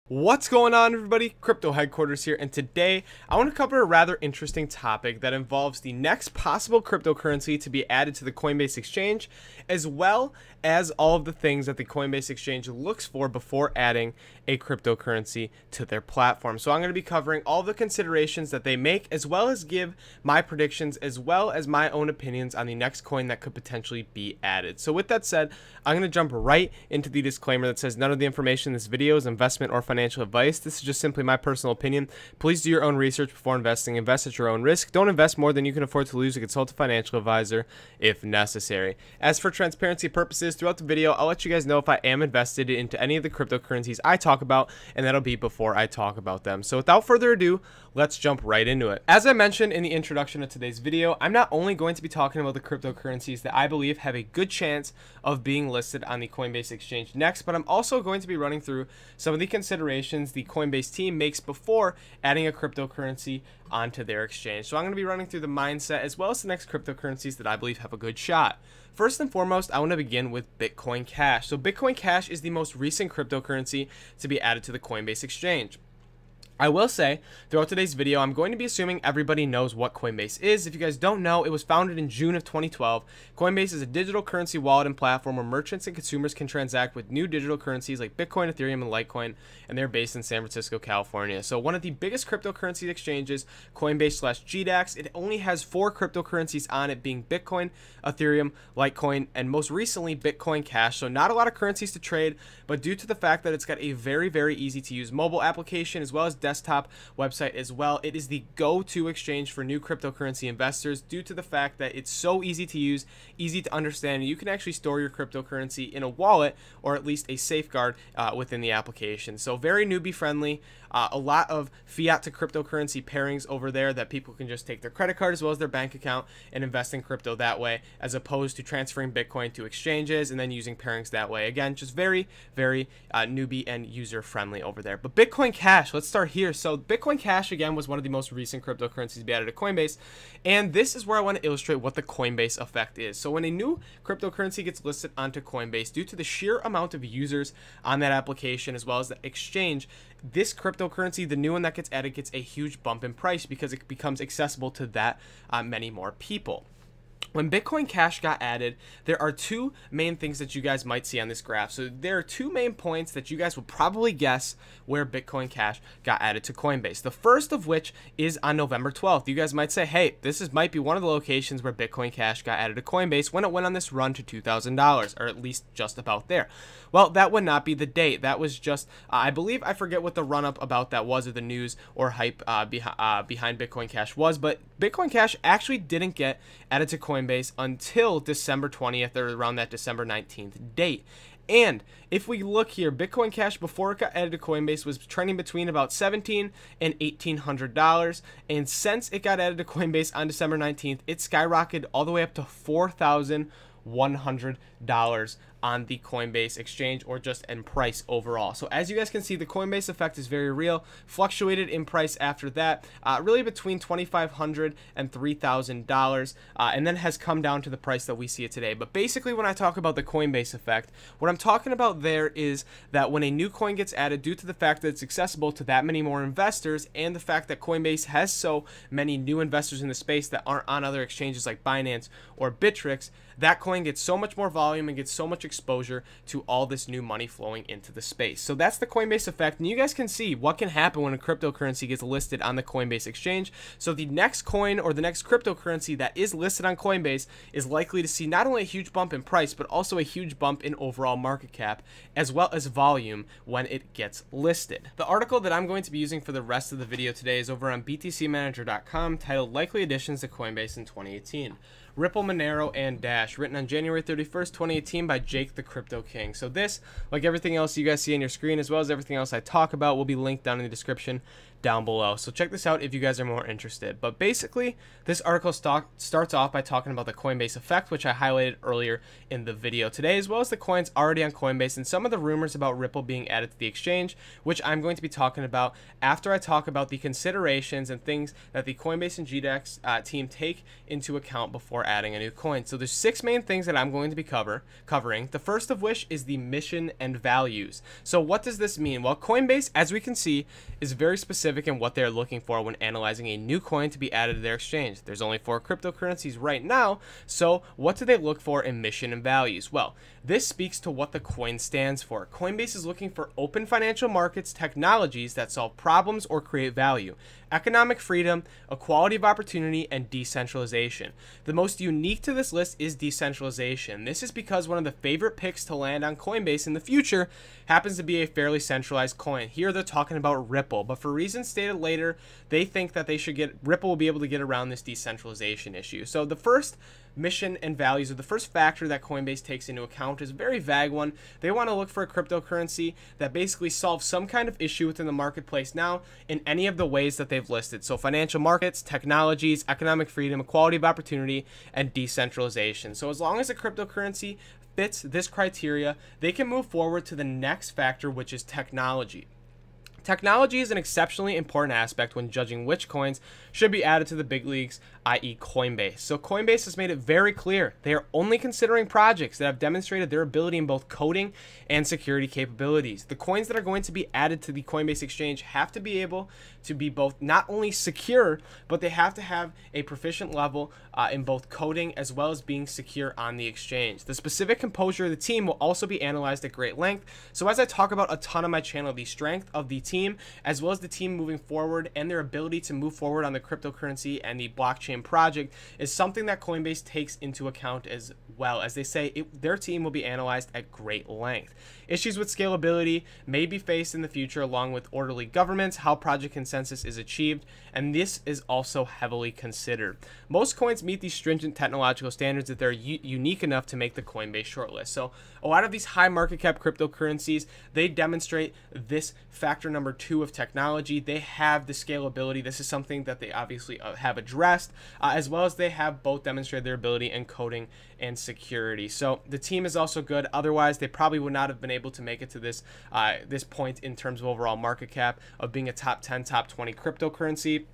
What's going on, everybody? Crypto Headquarters here, and today I want to cover a rather interesting topic that involves the next possible cryptocurrency to be added to the Coinbase exchange, as well as all of the things that the Coinbase exchange looks for before adding a cryptocurrency to their platform. So I'm going to be covering all the considerations that they make, as well as give my predictions, as well as my own opinions on the next coin that could potentially be added. So with that said, I'm going to jump right into the disclaimer that says none of the information in this video is investment or financial advice. This is just simply my personal opinion. Please do your own research before investing. Invest at your own risk. Don't invest more than you can afford to lose. Consult a financial advisor if necessary. As for transparency purposes, throughout the video, I'll let you guys know if I am invested into any of the cryptocurrencies I talk about, and that'll be before I talk about them. So without further ado, let's jump right into it. As I mentioned in the introduction of today's video, I'm not only going to be talking about the cryptocurrencies that I believe have a good chance of being listed on the Coinbase exchange next, but I'm also going to be running through some of the considerations the Coinbase team makes before adding a cryptocurrency onto their exchange. So I'm going to be running through the mindset as well as the next cryptocurrencies that I believe have a good shot. First and foremost, I want to begin with Bitcoin Cash. So Bitcoin Cash is the most recent cryptocurrency to be added to the Coinbase exchange. I will say, throughout today's video, I'm going to be assuming everybody knows what Coinbase is. If you guys don't know, it was founded in June of 2012. Coinbase is a digital currency wallet and platform where merchants and consumers can transact with new digital currencies like Bitcoin, Ethereum, and Litecoin, and they're based in San Francisco, California. So one of the biggest cryptocurrency exchanges, Coinbase/GDAX, it only has 4 cryptocurrencies on it, being Bitcoin, Ethereum, Litecoin, and most recently, Bitcoin Cash. So not a lot of currencies to trade, but due to the fact that it's got a very, very easy to use mobile application as well as desktop website as well, it is the go-to exchange for new cryptocurrency investors due to the fact that it's so easy to use, easy to understand, and you can actually store your cryptocurrency in a wallet or at least a safeguard within the application. So very newbie friendly. A lot of fiat to cryptocurrency pairings over there that people can just take their credit card as well as their bank account and invest in crypto that way, as opposed to transferring Bitcoin to exchanges and then using pairings that way. Again, just very, very newbie and user friendly over there. But Bitcoin Cash, let's start here. So Bitcoin Cash, again, was one of the most recent cryptocurrencies to be added to Coinbase, and this is where I want to illustrate what the Coinbase effect is. So when a new cryptocurrency gets listed onto Coinbase, due to the sheer amount of users on that application as well as the exchange, this cryptocurrency, the new one that gets added, gets a huge bump in price because it becomes accessible to that many more people. When Bitcoin Cash got added, there are 2 main things that you guys might see on this graph. So there are 2 main points that you guys will probably guess where Bitcoin Cash got added to Coinbase. The first of which is on November 12th. You guys might say, hey, might be one of the locations where Bitcoin Cash got added to Coinbase when it went on this run to $2,000, or at least just about there. Well, that would not be the date. That was just, I believe, I forget what the run-up about that was, or the news or hype behind Bitcoin Cash was, but Bitcoin Cash actually didn't get added to Coinbase until December 20th, or around that December 19th date. And if we look here, Bitcoin Cash, before it got added to Coinbase, was trending between about $1,700 and $1,800. And since it got added to Coinbase on December 19th, it skyrocketed all the way up to $4,100 on the Coinbase exchange, or just in price overall. So as you guys can see, the Coinbase effect is very real. Fluctuated in price after that, really between $2,500 and $3,000, and then has come down to the price that we see it today. But basically, when I talk about the Coinbase effect, what I'm talking about there is that when a new coin gets added, due to the fact that it's accessible to that many more investors, and the fact that Coinbase has so many new investors in the space that aren't on other exchanges like Binance or Bittrex, that coin gets so much more volume and gets so much exposure to all this new money flowing into the space. So that's the Coinbase effect, and you guys can see what can happen when a cryptocurrency gets listed on the Coinbase exchange. So the next coin or the next cryptocurrency that is listed on Coinbase is likely to see not only a huge bump in price, but also a huge bump in overall market cap as well as volume when it gets listed. The article that I'm going to be using for the rest of the video today is over on btcmanager.com, titled Likely Additions to Coinbase in 2018. Ripple, Monero, and Dash, written on January 31st, 2018 by Jake the Crypto King. So this, like everything else you guys see on your screen, as well as everything else I talk about, will be linked down in the description down below. So check this out if you guys are more interested. But basically, this article starts off by talking about the Coinbase effect, which I highlighted earlier in the video today, as well as the coins already on Coinbase and some of the rumors about Ripple being added to the exchange, which I'm going to be talking about after I talk about the considerations and things that the Coinbase and GDAX team take into account before before adding a new coin. So there's 6 main things that I'm going to be covering. The first of which is the mission and values. So what does this mean? Well, Coinbase, as we can see, is very specific in what they're looking for when analyzing a new coin to be added to their exchange. There's only 4 cryptocurrencies right now, so what do they look for in mission and values? Well, this speaks to what the coin stands for. Coinbase is looking for open financial markets technologies that solve problems or create value, economic freedom, equality of opportunity, and decentralization. The most unique to this list is decentralization. This is because one of the favorite picks to land on Coinbase in the future happens to be a fairly centralized coin. Here they're talking about Ripple, but for reasons stated later, they think that Ripple will be able to get around this decentralization issue. So the first mission and values, or the first factor that Coinbase takes into account, is a very vague one. They want to look for a cryptocurrency that basically solves some kind of issue within the marketplace now in any of the ways that they've listed. So financial markets, technologies, economic freedom, equality of opportunity, and decentralization. So as long as a cryptocurrency fits this criteria, they can move forward to the next factor, which is technology. Technology is an exceptionally important aspect when judging which coins should be added to the big leagues, i.e. Coinbase. So Coinbase has made it very clear they are only considering projects that have demonstrated their ability in both coding and security capabilities. The coins that are going to be added to the Coinbase exchange have to be able to be both not only secure, but they have to have a proficient level in both coding as well as being secure on the exchange. The specific composure of the team will also be analyzed at great length. So as I talk about a ton on my channel, the strength of the team, as well as the team moving forward and their ability to move forward on the cryptocurrency and the blockchain project, is something that Coinbase takes into account as well. As they say, their team will be analyzed at great length. Issues with scalability may be faced in the future, along with orderly governance, how project consensus is achieved, and this is also heavily considered. Most coins meet these stringent technological standards that they're unique enough to make the Coinbase shortlist. So a lot of these high market cap cryptocurrencies, they demonstrate this factor number 2 of technology. They have the scalability. This is something that they obviously have addressed, as well as they have both demonstrated their ability in coding and security. So the team is also good. Otherwise, they probably would not have been able to make it to this point in terms of overall market cap of being a top 10, top 20 cryptocurrency.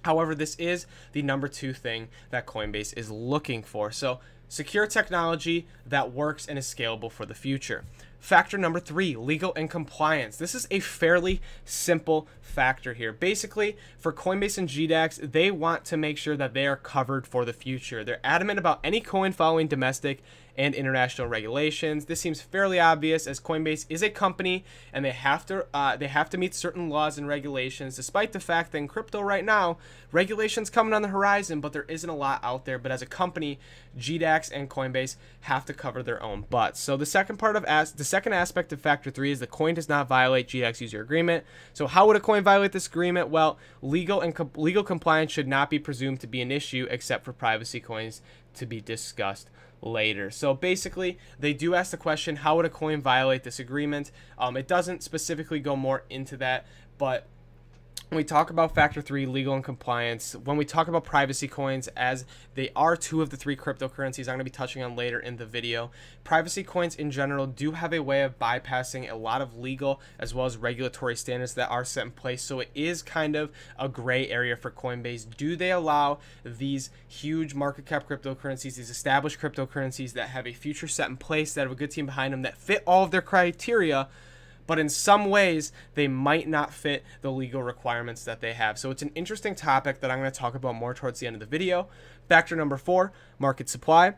However, this is the number 2 thing that Coinbase is looking for. So secure technology that works and is scalable for the future. Factor number 3, legal and compliance. This is a fairly simple factor here. Basically, for Coinbase and GDAX, they want to make sure that they are covered for the future. They're adamant about any coin following domestic and international regulations. This seems fairly obvious, as Coinbase is a company and they have to meet certain laws and regulations, despite the fact that in crypto right now, regulations coming on the horizon, but there isn't a lot out there. But as a company, GDAX and Coinbase have to cover their own butts. So the second aspect of factor 3 is the coin does not violate GDAX user agreement. So how would a coin violate this agreement? Well, legal compliance should not be presumed to be an issue, except for privacy coins to be discussed later. So basically, they do ask the question, how would a coin violate this agreement? It doesn't specifically go more into that, but when we talk about factor 3, legal and compliance, when we talk about privacy coins, as they are 2 of the 3 cryptocurrencies I'm going to be touching on later in the video, privacy coins in general do have a way of bypassing a lot of legal as well as regulatory standards that are set in place. So it is kind of a gray area for Coinbase. Do they allow these huge market cap cryptocurrencies, these established cryptocurrencies that have a future set in place, that have a good team behind them, that fit all of their criteria, but in some ways they might not fit the legal requirements that they have? So it's an interesting topic that I'm going to talk about more towards the end of the video. Factor number 4, market supply.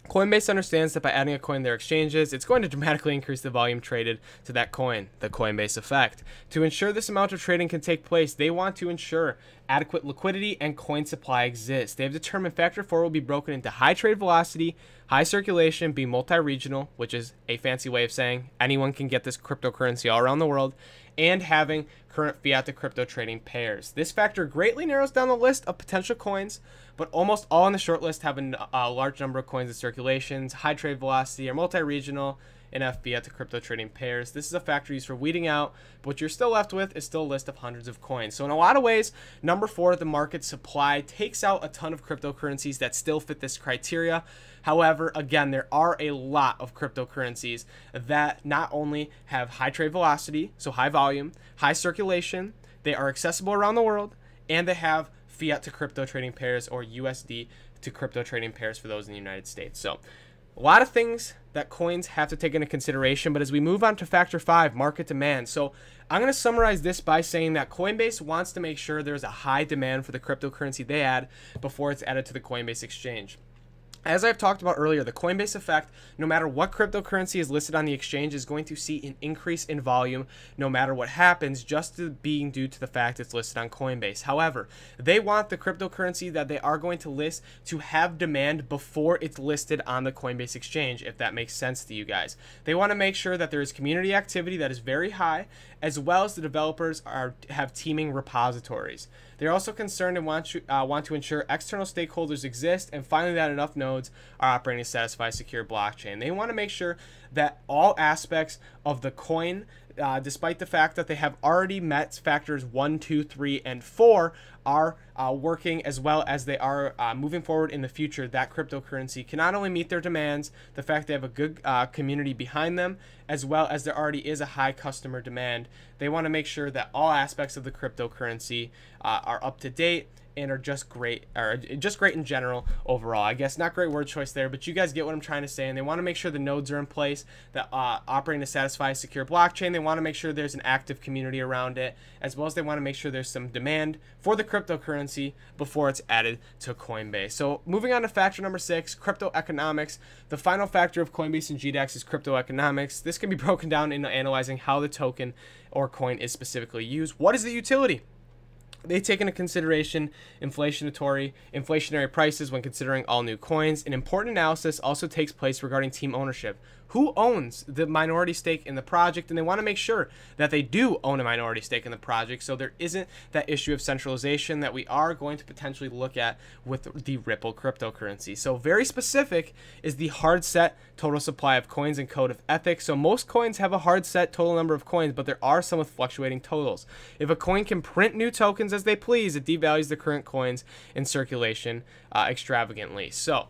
Coinbase understands that by adding a coin to their exchanges, it's going to dramatically increase the volume traded to that coin, the Coinbase effect. To ensure this amount of trading can take place, they want to ensure adequate liquidity and coin supply exists. They have determined factor 4 will be broken into high trade velocity, high circulation, be multi-regional, which is a fancy way of saying anyone can get this cryptocurrency all around the world, and having current fiat to crypto trading pairs. This factor greatly narrows down the list of potential coins, but almost all on the short list have a large number of coins in circulations, high trade velocity, or multi-regional, and have fiat to crypto trading pairs. This is a factor used for weeding out, but what you're still left with is still a list of hundreds of coins. So in a lot of ways, number 4, the market supply, takes out a ton of cryptocurrencies that still fit this criteria. However, again, there are a lot of cryptocurrencies that not only have high trade velocity, so high volume, high circulation, they are accessible around the world, and they have fiat to crypto trading pairs, or USD to crypto trading pairs for those in the United States. So a lot of things that coins have to take into consideration. But as we move on to factor 5, market demand. So I'm going to summarize this by saying that Coinbase wants to make sure there's a high demand for the cryptocurrency they add before it's added to the Coinbase exchange. As I've talked about earlier, the Coinbase effect, no matter what cryptocurrency is listed on the exchange, is going to see an increase in volume no matter what happens, just being due to the fact it's listed on Coinbase. However, they want the cryptocurrency that they are going to list to have demand before it's listed on the Coinbase exchange, if that makes sense to you guys. They want to make sure that there is community activity that is very high, as well as the developers have teaming repositories. They're also concerned and want to ensure external stakeholders exist, and finally that enough nodes are operating to satisfy a secure blockchain. They want to make sure that all aspects of the coin, despite the fact that they have already met factors 1, 2, 3, and 4, are working as well as they are moving forward in the future. That cryptocurrency can not only meet their demands, the fact they have a good community behind them, as well as there already is a high customer demand. They want to make sure that all aspects of the cryptocurrency are up to date and are just great in general overall. I guess not great word choice there, but you guys get what I'm trying to say. And they want to make sure the nodes are in place that operating to satisfy a secure blockchain. They want to make sure there's an active community around it, as well as they want to make sure there's some demand for the cryptocurrency before it's added to Coinbase. So moving on to factor number 6, crypto economics. The final factor of Coinbase and GDAX is crypto economics. This can be broken down into analyzing how the token or coin is specifically used. What is the utility? They take into consideration inflationary prices when considering all new coins. An important analysis also takes place regarding team ownership. Who owns the minority stake in the project? And they want to make sure that they do own a minority stake in the project, so there isn't that issue of centralization that we are going to potentially look at with the Ripple cryptocurrency. So very specific is the hard set total supply of coins and code of ethics. So most coins have a hard set total number of coins, but there are some with fluctuating totals. If a coin can print new tokens as they please, it devalues the current coins in circulation extravagantly. So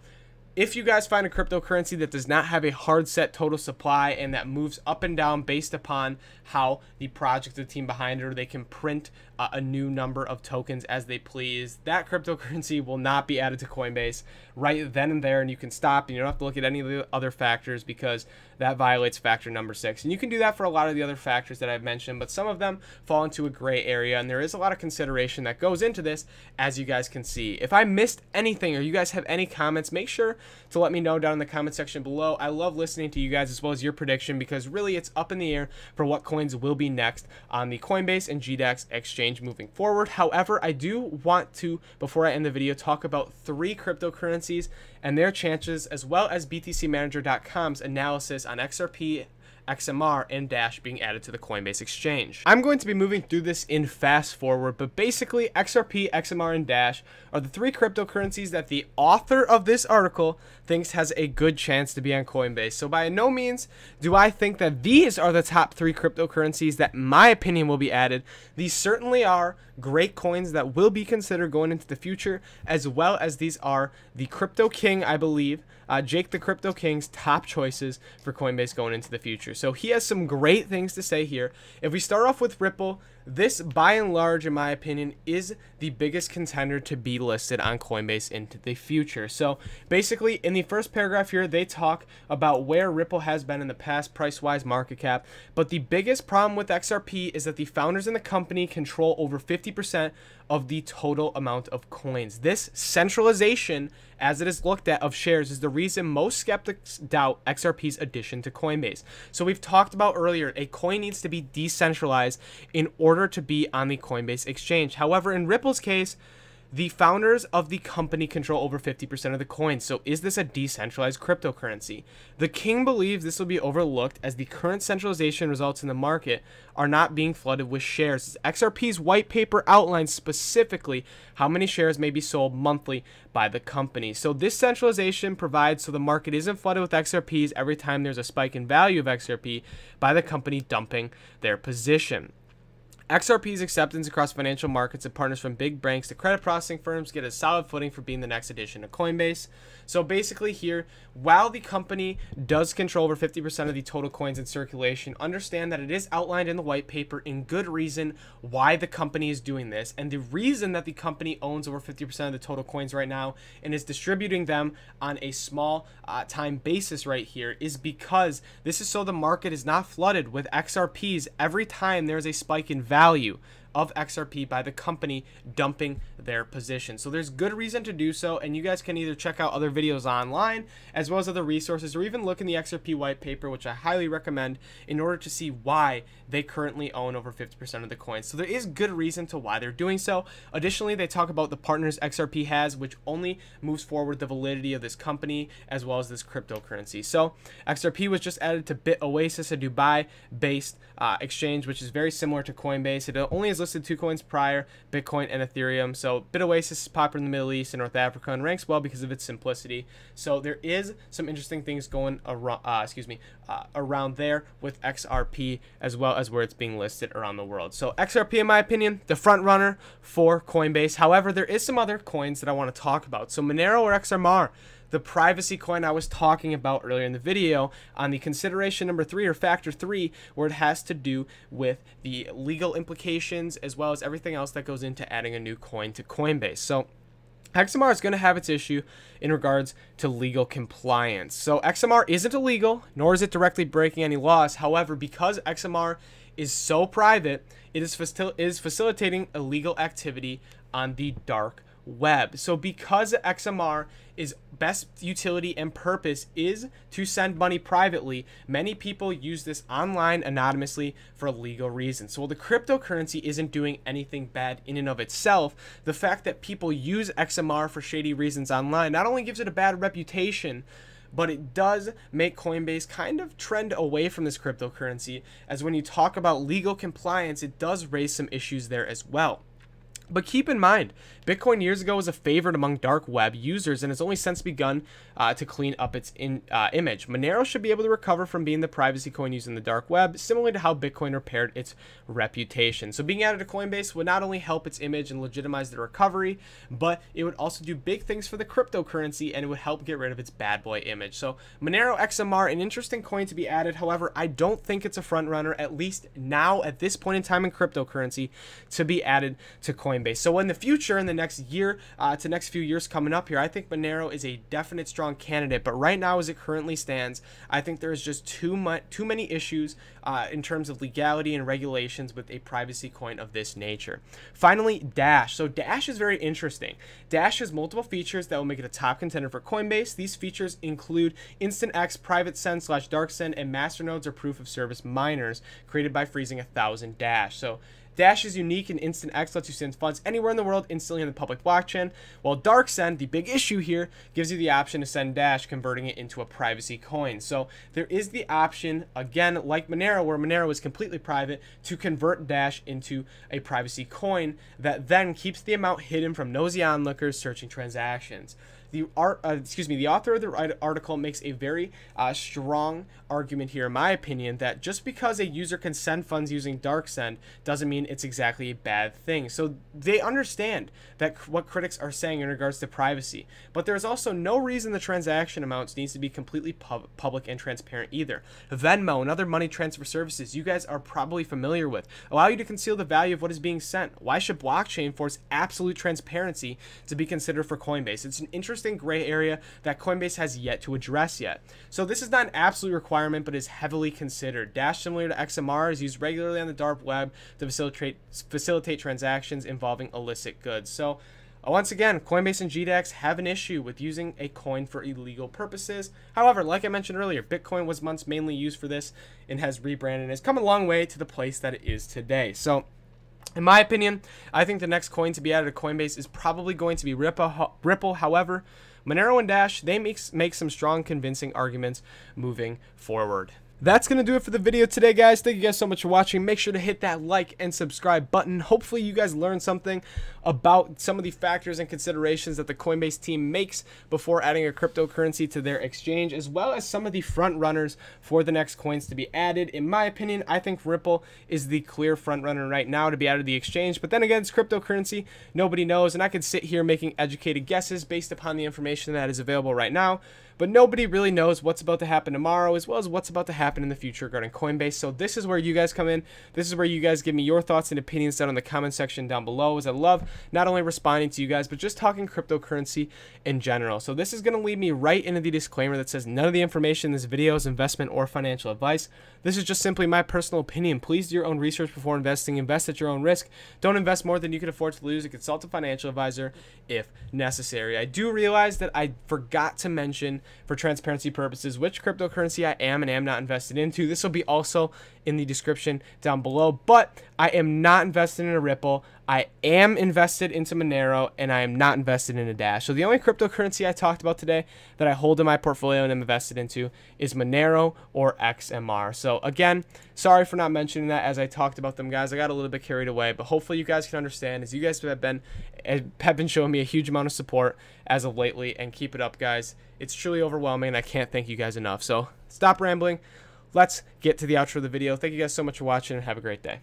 if you guys find a cryptocurrency that does not have a hard set total supply and that moves up and down based upon how the project or the team behind it, or they can print a new number of tokens as they please, that cryptocurrency will not be added to Coinbase right then and there, and you can stop and you don't have to look at any of the other factors because that violates factor number 6. And you can do that for a lot of the other factors that I've mentioned, but some of them fall into a gray area, and there is a lot of consideration that goes into this, as you guys can see. If I missed anything or you guys have any comments, make sure to let me know down in the comment section below. I love listening to you guys as well as your prediction, because really it's up in the air for what coins will be next on the Coinbase and GDAX exchange moving forward. However, I do want to, before I end the video, talk about 3 cryptocurrencies and their chances, as well as BTCmanager.com's analysis on XRP, XMR, and Dash being added to the Coinbase exchange. I'm going to be moving through this in fast forward, but basically XRP, XMR, and Dash are the 3 cryptocurrencies that the author of this article thinks has a good chance to be on Coinbase. So by no means do I think that these are the top 3 cryptocurrencies that, in my opinion, will be added. These certainly are great coins that will be considered going into the future, as well as these are the Crypto King, I believe, Jake the Crypto King's top choices for Coinbase going into the future. So he has some great things to say here. If we start off with Ripple, this by and large, in my opinion, is the biggest contender to be listed on Coinbase into the future. So basically in the first paragraph here, they talk about where Ripple has been in the past, price-wise, market cap. But the biggest problem with XRP is that the founders in the company control over 50% of the total amount of coins. This centralization, as it is looked at, of shares is the reason most skeptics doubt XRP's addition to Coinbase. So we've talked about earlier, a coin needs to be decentralized in order to be on the Coinbase exchange. However, in Ripple's case, the founders of the company control over 50% of the coins. So is this a decentralized cryptocurrency? The king believes this will be overlooked as the current centralization results in the market are not being flooded with shares. XRP's white paper outlines specifically how many shares may be sold monthly by the company. So this centralization provides so the market isn't flooded with XRPs every time there's a spike in value of XRP by the company dumping their position. XRP's acceptance across financial markets and partners from big banks to credit processing firms get a solid footing for being the next addition to Coinbase. So basically here, while the company does control over 50% of the total coins in circulation, understand that it is outlined in the white paper in good reason why the company is doing this. And the reason that the company owns over 50% of the total coins right now and is distributing them on a small time basis right here is because this is so the market is not flooded with XRPs every time there's a spike in value of XRP by the company dumping their position. So there's good reason to do so, and you guys can either check out other videos online as well as other resources, or even look in the XRP white paper, which I highly recommend, in order to see why they currently own over 50% of the coins. So there is good reason to why they're doing so. Additionally, they talk about the partners XRP has, which only moves forward the validity of this company as well as this cryptocurrency. So XRP was just added to BitOasis, a Dubai-based exchange, which is very similar to Coinbase. It only has listed 2 coins prior, Bitcoin and Ethereum. So BitOasis is popular in the Middle East and North Africa and ranks well because of its simplicity. So there is some interesting things going around there with XRP, as well as where it's being listed around the world. So XRP, in my opinion, the front runner for Coinbase. However, there is some other coins that I want to talk about. So Monero or XMR, the privacy coin I was talking about earlier in the video, on the consideration number 3 or factor 3, where it has to do with the legal implications as well as everything else that goes into adding a new coin to Coinbase. So XMR is going to have its issue in regards to legal compliance. So XMR isn't illegal, nor is it directly breaking any laws. However, because XMR is so private, it is facilitating illegal activity on the dark web. So because XMR is best utility and purpose is to send money privately, many people use this online anonymously for legal reasons. So while the cryptocurrency isn't doing anything bad in and of itself, the fact that people use XMR for shady reasons online not only gives it a bad reputation, but it does make Coinbase kind of trend away from this cryptocurrency, as when you talk about legal compliance, it does raise some issues there as well. But keep in mind, Bitcoin years ago was a favorite among dark web users and has only since begun to clean up its image. Monero should be able to recover from being the privacy coin used in the dark web, similarly to how Bitcoin repaired its reputation. So being added to Coinbase would not only help its image and legitimize the recovery, but it would also do big things for the cryptocurrency, and it would help get rid of its bad boy image. So Monero XMR, an interesting coin to be added. However, I don't think it's a front runner, at least now at this point in time in cryptocurrency, to be added to Coinbase. So in the future, in the next year to next few years coming up here, I think Monero is a definite strong candidate. But right now, as it currently stands, I think there is just too many issues in terms of legality and regulations with a privacy coin of this nature. Finally, Dash. So Dash is very interesting. Dash has multiple features that will make it a top contender for Coinbase. These features include Instant X, Private Send / Dark Send, and masternodes or proof of service miners created by freezing 1,000 Dash. So Dash is unique, and Instant X lets you send funds anywhere in the world instantly on the public blockchain, while Dark Send, the big issue here, gives you the option to send Dash, converting it into a privacy coin. So there is the option, again, like Monero, where Monero is completely private, to convert Dash into a privacy coin that then keeps the amount hidden from nosy onlookers searching transactions. The author of the article makes a very strong argument here, in my opinion, that just because a user can send funds using Dark Send doesn't mean it's exactly a bad thing. So they understand that what critics are saying in regards to privacy, but there's also no reason the transaction amounts needs to be completely public and transparent either. Venmo and other money transfer services you guys are probably familiar with allow you to conceal the value of what is being sent. Why should blockchain force absolute transparency to be considered for Coinbase? It's an interesting gray area that Coinbase has yet to address yet. So this is not an absolute requirement, but is heavily considered. Dash, similar to XMR, is used regularly on the dark web to facilitate transactions involving illicit goods. So once again, Coinbase and GDAX have an issue with using a coin for illegal purposes. However, like I mentioned earlier, Bitcoin was once mainly used for this and has rebranded and has come a long way to the place that it is today. So in my opinion, I think the next coin to be added to Coinbase is probably going to be Ripple. However, Monero and Dash, they make some strong, convincing arguments moving forward. That's going to do it for the video today, guys. Thank you guys so much for watching. Make sure to hit that like and subscribe button. Hopefully you guys learned something about some of the factors and considerations that the Coinbase team makes before adding a cryptocurrency to their exchange, as well as some of the front runners for the next coins to be added. In my opinion, I think Ripple is the clear front runner right now to be added to the exchange, but then again, it's cryptocurrency. Nobody knows, and I could sit here making educated guesses based upon the information that is available right now, but nobody really knows what's about to happen tomorrow, as well as what's about to happen in the future regarding Coinbase. So this is where you guys come in. This is where you guys give me your thoughts and opinions down in the comment section down below, as I love not only responding to you guys, but just talking cryptocurrency in general. So this is going to lead me right into the disclaimer that says none of the information in this video is investment or financial advice. This is just simply my personal opinion. Please do your own research before investing. Invest at your own risk. Don't invest more than you can afford to lose, and consult a financial advisor if necessary. I do realize that I forgot to mention, for transparency purposes, which cryptocurrency I am and am not invested into. This will be also in the description down below, but I am not invested in a Ripple. I am invested into Monero, and I am not invested in a Dash. So the only cryptocurrency I talked about today that I hold in my portfolio and am invested into is Monero or XMR. So again, sorry for not mentioning that as I talked about them, guys. I got a little bit carried away, but hopefully you guys can understand, as you guys have been showing me a huge amount of support as of lately, and keep it up, guys. It's truly overwhelming, and I can't thank you guys enough. So stop rambling. Let's get to the outro of the video. Thank you guys so much for watching, and have a great day.